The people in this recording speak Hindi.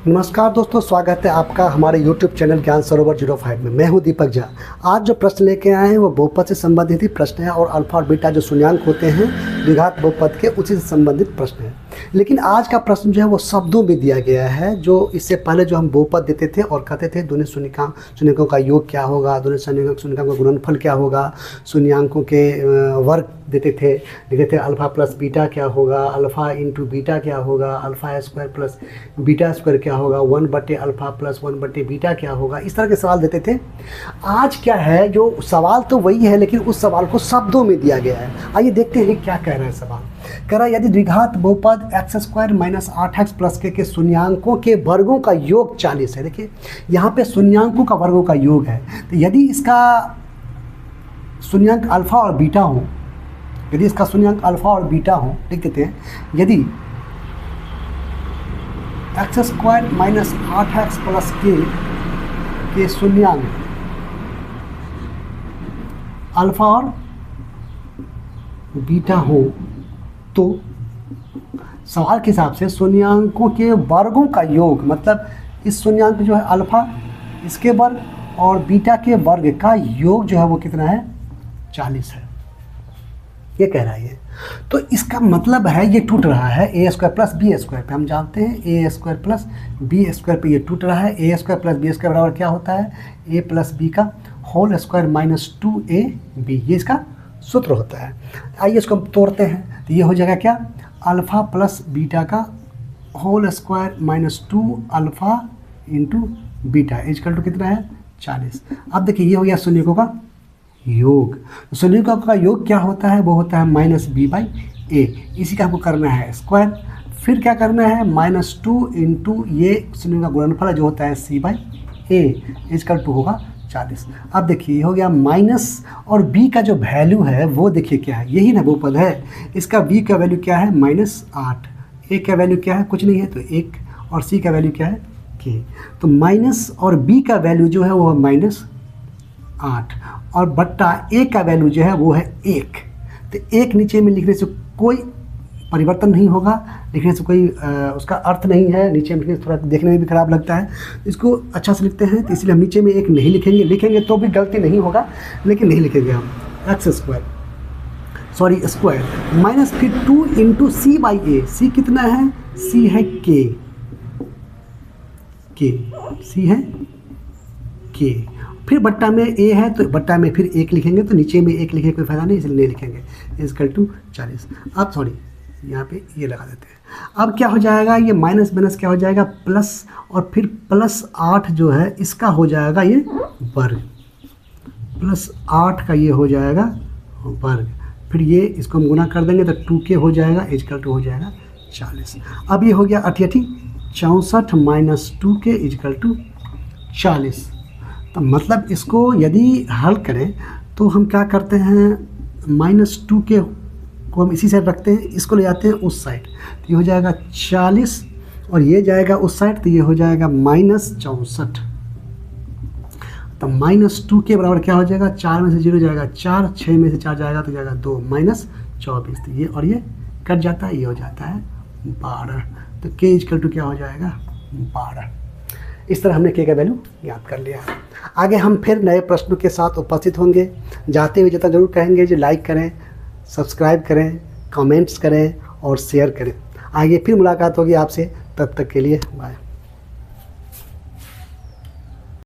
नमस्कार दोस्तों, स्वागत है आपका हमारे YouTube चैनल ज्ञान सरोवर 05 में। मैं हूं दीपक झा। आज जो प्रश्न लेके आए हैं वो बहुपद से संबंधित ही प्रश्न है और अल्फा और बीटा जो शून्यांक होते हैं द्विघात बहुपद के उसी से संबंधित प्रश्न है। लेकिन आज का प्रश्न जो है वो शब्दों में दिया गया है। जो इससे पहले जो हम बहुपद देते थे और कहते थे दोनों शून्यकों का योग क्या होगा, दोनों शून्यकों का गुणनफल क्या होगा, शून्यांकों के वर्ग देते थे अल्फ़ा प्लस बीटा क्या होगा, अल्फ़ा इंटू बीटा क्या होगा, alpha square plus beta square क्या होगा, 1/अल्फ़ा प्लस 1/बीटा क्या होगा, इस तरह के सवाल देते थे। आज क्या है, जो सवाल तो वही है लेकिन उस सवाल को शब्दों में दिया गया है। आइए देखते हैं क्या कह रहा है सवाल। कह रहा है यदि द्विघात बहुपद x² - 8x + k के शून्यांकों के वर्गों का योग 40 है। देखिए यहाँ पे शून्यांकों का वर्गों का योग है, तो यदि इसका शून्यांक अल्फ़ा और बीटा हो, यदि इसका शून्यांक अल्फ़ा और बीटा हो, लिख देते हैं यदि x² - 8x + k के शून्यांक अल्फ़ा और बीटा हो तो सवाल के हिसाब से शून्यांकों के वर्गों का योग, मतलब इस शून्यांक जो है अल्फ़ा इसके वर्ग और बीटा के वर्ग का योग जो है वो कितना है, 40 है। ये कह रहा है ये। तो इसका मतलब है ये टूट रहा है a² + b² पे। हम जानते हैं a² + b² पे ये टूट रहा है। a² + b² बराबर क्या होता है, a + b का होल स्क्वायर - 2ab, ये इसका सूत्र होता है। आइए इसको हम तोड़ते हैं तो ये हो जाएगा क्या, अल्फ़ा प्लस बीटा का whole square - 2α into beta equal to कितना है, 40। अब देखिए ये हो गया शून्यकों का योग। शून्यकों का योग क्या होता है, वो होता है -b/a। इसी का हमको करना है स्क्वायर, फिर क्या करना है -2 इंटू ये शून्य का गुणनफल जो होता है c/a इक्वल टू होगा 40। अब देखिए ये हो गया माइनस, और b का जो वैल्यू है वो देखिए क्या है, यही ना बहुपद है। इसका b का वैल्यू क्या है, -8। a का वैल्यू क्या है, कुछ नहीं है तो 1, और c का वैल्यू क्या है, k। तो माइनस और b का वैल्यू जो है वो है -8 और बट्टा a का वैल्यू जो है वो है 1। तो 1 नीचे में लिखने से कोई परिवर्तन नहीं होगा, लिखने से कोई उसका अर्थ नहीं है। नीचे में लिखने से थोड़ा देखने में भी खराब लगता है, इसको अच्छा से लिखते हैं। तो इसलिए हम नीचे में 1 नहीं लिखेंगे, लिखेंगे तो भी गलती नहीं होगा लेकिन नहीं लिखेंगे हम। स्क्वायर माइनस फिर 2 इंटू c/a। c कितना है, c है k, c है k, फिर बट्टा में a है तो बट्टा में फिर 1 लिखेंगे, तो नीचे में 1 लिखे कोई फायदा नहीं, इसलिए नहीं लिखेंगे। Equal to 40। अब सॉरी यहाँ पे ये लगा देते हैं। अब क्या हो जाएगा, ये माइनस माइनस क्या हो जाएगा प्लस, और फिर +8 जो है इसका हो जाएगा ये वर्ग, +8 का ये हो जाएगा वर्ग, फिर ये इसको हम गुना कर देंगे तो 2k हो जाएगा इक्वल टू हो जाएगा 40। अब ये हो गया 8 64 - 2k इक्वल टू 40। तो मतलब इसको यदि हल करें तो हम क्या करते हैं, -2k को हम इसी साइड रखते हैं, इसको ले जाते हैं उस साइड, तो ये हो जाएगा 40 और ये जाएगा उस साइड, तो ये हो जाएगा -64। तो -2k बराबर क्या हो जाएगा, 4 में से 0 जाएगा 4, 6 में से 4 जाएगा तो जाएगा 2, -24। तो ये और ये कट जाता है, ये हो जाता है 12। तो k इक्वल टू क्या हो जाएगा, 12। इस तरह हमने k का वैल्यू याद कर लिया। आगे हम फिर नए प्रश्नों के साथ उपस्थित होंगे। जाते हुए जितना जरूर कहेंगे जो लाइक करें, सब्सक्राइब करें, कमेंट्स करें और शेयर करें। आगे फिर मुलाकात होगी आपसे, तब तक के लिए बाय।